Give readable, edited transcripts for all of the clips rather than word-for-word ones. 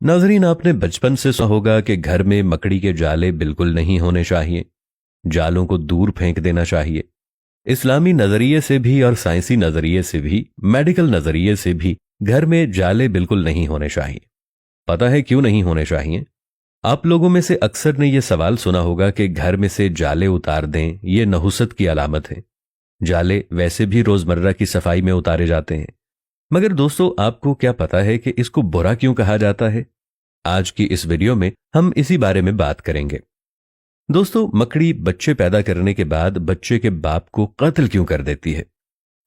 नाज़रीन, आपने बचपन से सुना होगा कि घर में मकड़ी के जाले बिल्कुल नहीं होने चाहिए। जालों को दूर फेंक देना चाहिए। इस्लामी नजरिए से भी और साइंसी नजरिए से भी, मेडिकल नजरिए से भी घर में जाले बिल्कुल नहीं होने चाहिए। पता है क्यों नहीं होने चाहिए? आप लोगों में से अक्सर ने यह सवाल सुना होगा कि घर में से जाले उतार दें, यह नहुसत की अलामत है। जाले वैसे भी रोजमर्रा की सफाई में उतारे जाते हैं। मगर दोस्तों, आपको क्या पता है कि इसको बुरा क्यों कहा जाता है? आज की इस वीडियो में हम इसी बारे में बात करेंगे। दोस्तों, मकड़ी बच्चे पैदा करने के बाद बच्चे के बाप को कत्ल क्यों कर देती है?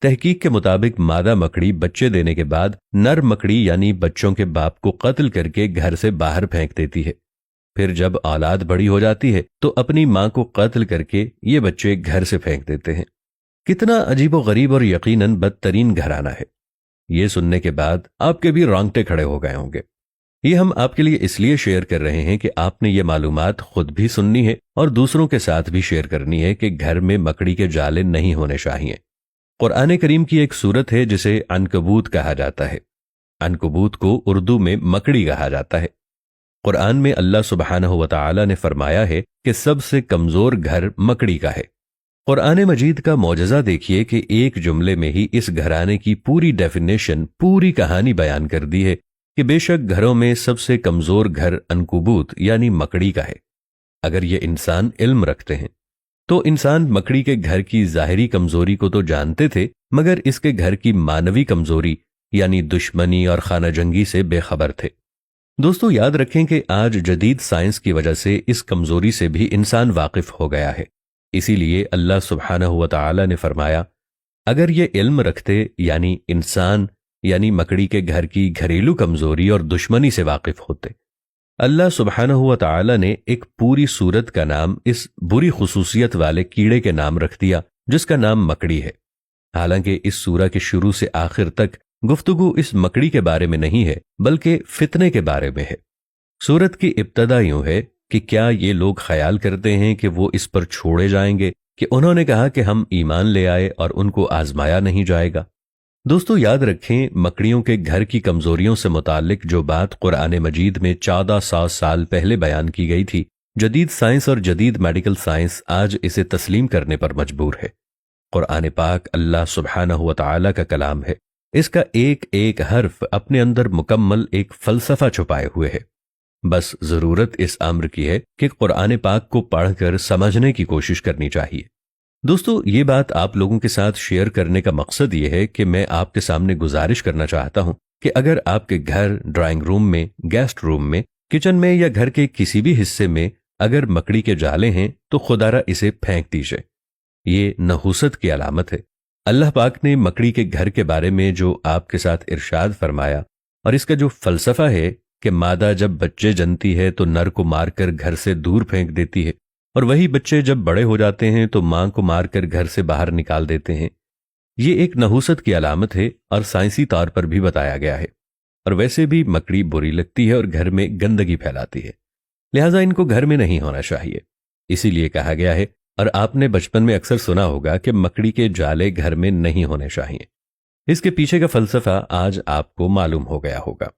तहकीक के मुताबिक मादा मकड़ी बच्चे देने के बाद नर मकड़ी यानी बच्चों के बाप को कत्ल करके घर से बाहर फेंक देती है। फिर जब औलाद बड़ी हो जाती है तो अपनी मां को कत्ल करके ये बच्चे घर से फेंक देते हैं। कितना अजीबोगरीब और यकीनन बदतरीन घराना है। ये सुनने के बाद आपके भी रोंगटे खड़े हो गए होंगे। ये हम आपके लिए इसलिए शेयर कर रहे हैं कि आपने ये मालूमात खुद भी सुननी है और दूसरों के साथ भी शेयर करनी है कि घर में मकड़ी के जाले नहीं होने चाहिए। कुरान करीम की एक सूरत है जिसे अनकबूत कहा जाता है। अनकबूत को उर्दू में मकड़ी कहा जाता है। कुरान में अल्लाह सुब्हानहु व तआला ने फरमाया है कि सबसे कमजोर घर मकड़ी का है। कुरान मजीद का मौजज़ा देखिए कि एक जुमले में ही इस घराने की पूरी डेफिनेशन, पूरी कहानी बयान कर दी है कि बेशक घरों में सबसे कमजोर घर अनकबूत यानी मकड़ी का है। अगर ये इंसान इल्म रखते हैं तो इंसान मकड़ी के घर की जाहिरी कमजोरी को तो जानते थे, मगर इसके घर की मानवी कमजोरी यानी दुश्मनी और खाना जंगी से बेखबर थे। दोस्तों, याद रखें कि आज जदीद साइंस की वजह से इस कमजोरी से भी इंसान वाकिफ हो गया है। इसीलिए अल्लाह सुब्हानहु व तआला ने फरमाया, अगर ये इल्म रखते यानी इंसान यानी मकड़ी के घर की घरेलू कमजोरी और दुश्मनी से वाकिफ होते। अल्लाह सुब्हानहु व तआला ने एक पूरी सूरत का नाम इस बुरी खुसूसियत वाले कीड़े के नाम रख दिया जिसका नाम मकड़ी है। हालांकि इस सूरा के शुरू से आखिर तक गुफ्तगू इस मकड़ी के बारे में नहीं है, बल्कि फितने के बारे में है। सूरत की इब्तदा यूं है कि क्या ये लोग ख्याल करते हैं कि वो इस पर छोड़े जाएंगे कि उन्होंने कहा कि हम ईमान ले आए और उनको आजमाया नहीं जाएगा। दोस्तों, याद रखें, मकड़ियों के घर की कमजोरियों से मुतालिक जो बात कुरान मजीद में 1400 साल पहले बयान की गई थी, जदीद साइंस और जदीद मेडिकल साइंस आज इसे तस्लीम करने पर मजबूर है। कुरान पाक अल्लाह सुब्हानहु व तआला का कलाम है। इसका एक एक हर्फ अपने अंदर मुकम्मल एक फलसफा छुपाए हुए है। बस जरूरत इस अम्र की है कि कुरान पाक को पढ़कर समझने की कोशिश करनी चाहिए। दोस्तों, ये बात आप लोगों के साथ शेयर करने का मकसद ये है कि मैं आपके सामने गुजारिश करना चाहता हूं कि अगर आपके घर, ड्राइंग रूम में, गेस्ट रूम में, किचन में या घर के किसी भी हिस्से में अगर मकड़ी के जाले हैं तो खुदारा इसे फेंक दीजिए। ये नहुसत की अलामत है। अल्लाह पाक ने मकड़ी के घर के बारे में जो आपके साथ इरशाद फरमाया और इसका जो फलसफा है कि मादा जब बच्चे जनती है तो नर को मारकर घर से दूर फेंक देती है और वही बच्चे जब बड़े हो जाते हैं तो मां को मारकर घर से बाहर निकाल देते हैं, ये एक नहुसत की अलामत है और साइंसी तौर पर भी बताया गया है। और वैसे भी मकड़ी बुरी लगती है और घर में गंदगी फैलाती है, लिहाजा इनको घर में नहीं होना चाहिए। इसीलिए कहा गया है, और आपने बचपन में अक्सर सुना होगा कि मकड़ी के जाले घर में नहीं होने चाहिए। इसके पीछे का फलसफा आज आपको मालूम हो गया होगा।